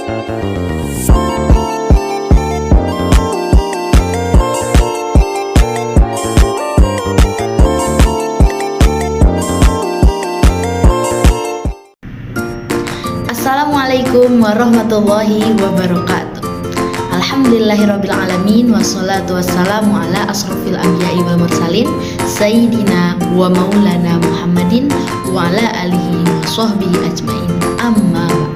Assalamualaikum warahmatullahi wabarakatuh. Alhamdulillahirrabbilalamin. Wassalatu wassalamu ala asrofil anbiya'i wal mursalin Sayyidina wa maulana Muhammadin wa ala alihi wa sahbihi ajmain. Amma ba'd.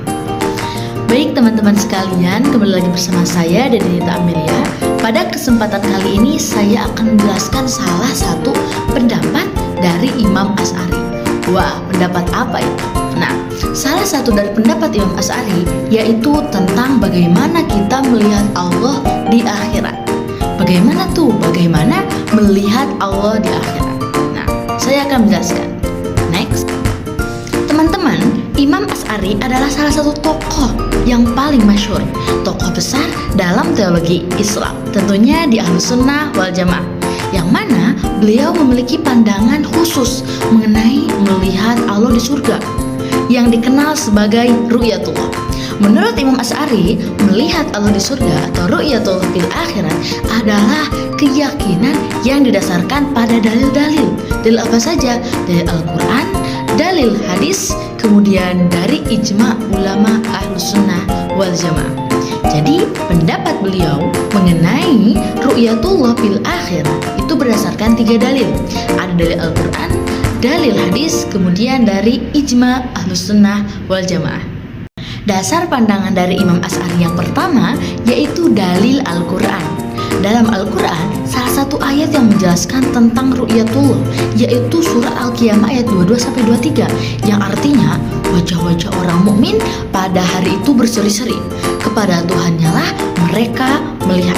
Baik teman-teman sekalian, kembali lagi bersama saya Denita Amelia. Pada kesempatan kali ini saya akan menjelaskan salah satu pendapat dari Imam Asy'ari. Wah, pendapat apa itu? Nah, salah satu dari pendapat Imam Asy'ari yaitu tentang bagaimana kita melihat Allah di akhirat. Bagaimana tuh? Bagaimana melihat Allah di akhirat? Nah, saya akan menjelaskan. Next. Teman-teman, Imam Asy'ari adalah salah satu tokoh yang paling masyhur, tokoh besar dalam teologi Islam, tentunya di Ahlussunnah wal Jamaah, yang mana beliau memiliki pandangan khusus mengenai melihat Allah di surga, yang dikenal sebagai ru'yatullah. Menurut Imam Asy'ari, melihat Allah di surga atau ru'yatullah fil akhirat adalah keyakinan yang didasarkan pada dalil-dalil. Dalil apa saja? Dalil Al-Quran, dalil hadis, kemudian dari ijma ulama Ahlussunnah wal Jamaah. Jadi pendapat beliau mengenai ru'yatullah fil akhirat itu berdasarkan 3 dalil. Ada dalil Al-Quran, dalil hadis, kemudian dari ijma Ahlussunnah wal Jamaah. Dasar pandangan dari Imam Asy'ari yang pertama yaitu dalil Al-Quran. Dalam Al-Quran, salah satu ayat yang menjelaskan tentang ru'yatullah yaitu surat Al-Qiyamah ayat 22-23, yang artinya wajah-wajah orang mukmin pada hari itu berseri-seri, kepada Tuhannya lah mereka melihat.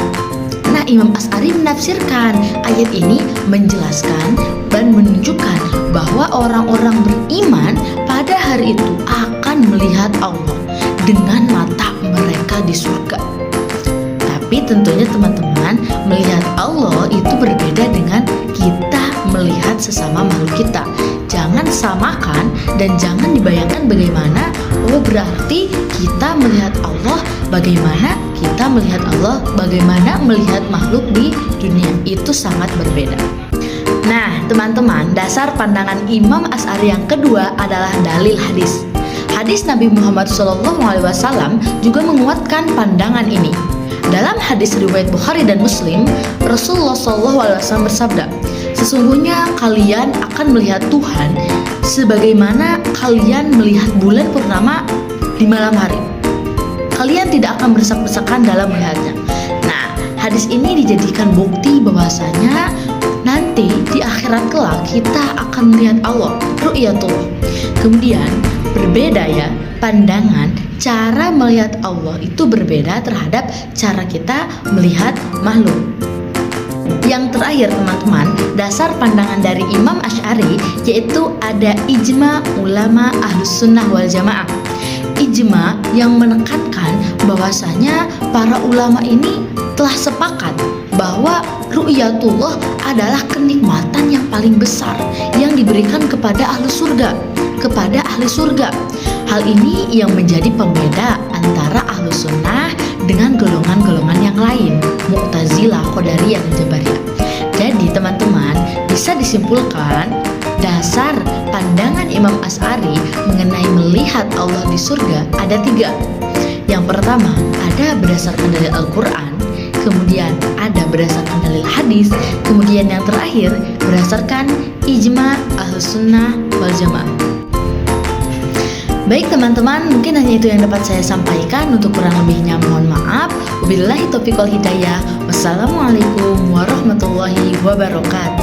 Nah, Imam Asy'ari menafsirkan ayat ini menjelaskan dan menunjukkan bahwa orang-orang beriman pada hari itu akan melihat Allah dengan mata mereka di surga. Tapi tentunya teman-teman, melihat Allah itu berbeda dengan kita melihat sesama makhluk kita. Jangan samakan dan jangan dibayangkan bagaimana berarti kita melihat Allah, bagaimana kita melihat Allah, bagaimana melihat makhluk di dunia. Itu sangat berbeda. Nah, teman-teman, dasar pandangan Imam Asy'ari yang kedua adalah dalil hadis. Hadis Nabi Muhammad SAW juga menguatkan pandangan ini. Dalam hadis riwayat Bukhari dan Muslim, Rasulullah SAW bersabda, "Sesungguhnya kalian akan melihat Tuhan sebagaimana kalian melihat bulan purnama di malam hari. Kalian tidak akan berdesak-desakan dalam melihatnya." Nah, hadis ini dijadikan bukti bahwasanya nanti di akhirat kelak kita akan melihat Allah, ru'yatullah. Kemudian berbeda ya pandangan, cara melihat Allah itu berbeda terhadap cara kita melihat makhluk. Yang terakhir teman-teman, dasar pandangan dari Imam Asy'ari yaitu ada ijma ulama Ahlussunnah wal Jamaah. Ijma yang menekankan bahwasanya para ulama ini telah sepakat bahwa ru'yatullah adalah kenikmatan yang paling besar yang diberikan kepada ahli surga. Hal ini yang menjadi pembeda antara Ahlus Sunnah dengan golongan-golongan yang lain, Mu'tazilah, Qadariyah, dan Jabariyah. Jadi teman-teman, bisa disimpulkan dasar pandangan Imam Asy'ari mengenai melihat Allah di surga ada 3. Yang pertama, ada berdasarkan dalil Al-Quran, kemudian ada berdasarkan dalil hadis, kemudian yang terakhir berdasarkan ijma Ahlussunnah wal Jamaah. Baik teman-teman, mungkin hanya itu yang dapat saya sampaikan. Untuk kurang lebihnya mohon maaf. Wabillahi taufiq wal hidayah. Wassalamualaikum warahmatullahi wabarakatuh.